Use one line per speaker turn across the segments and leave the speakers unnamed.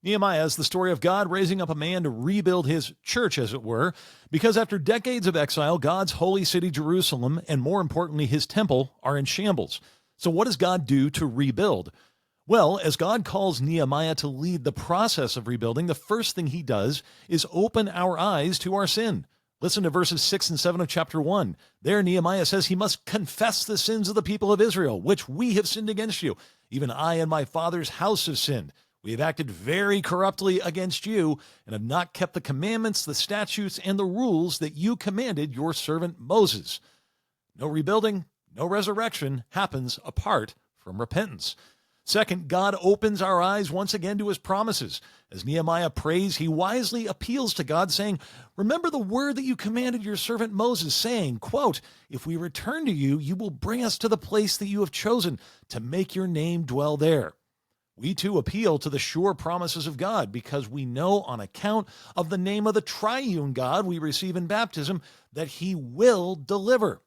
Nehemiah is the story of God raising up a man to rebuild his church, as it were, because after decades of exile, God's holy city, Jerusalem, and more importantly, his temple, are in shambles. So what does God do to rebuild? Well, as God calls Nehemiah to lead the process of rebuilding, the first thing he does is open our eyes to our sin. Listen to verses 6 and 7 of chapter 1. There, Nehemiah says he must confess the sins of the people of Israel, which we have sinned against you. Even I and my father's house have sinned. We have acted very corruptly against you and have not kept the commandments, the statutes, and the rules that you commanded your servant Moses. No rebuilding, no resurrection happens apart from repentance. Second, God opens our eyes once again to his promises. As Nehemiah prays, he wisely appeals to God, saying, "Remember the word that you commanded your servant Moses, saying, quote, 'If we return to you, you will bring us to the place that you have chosen to make your name dwell there.'" We too appeal to the sure promises of God because we know on account of the name of the triune God we receive in baptism that he will deliver.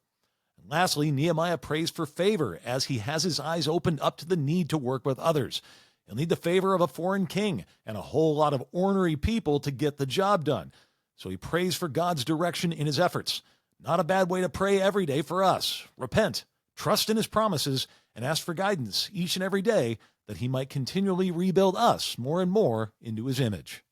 And lastly, Nehemiah prays for favor as he has his eyes opened up to the need to work with others. He'll need the favor of a foreign king and a whole lot of ornery people to get the job done. So he prays for God's direction in his efforts. Not a bad way to pray every day for us. Repent, trust in his promises, and ask for guidance each and every day that he might continually rebuild us more and more into his image.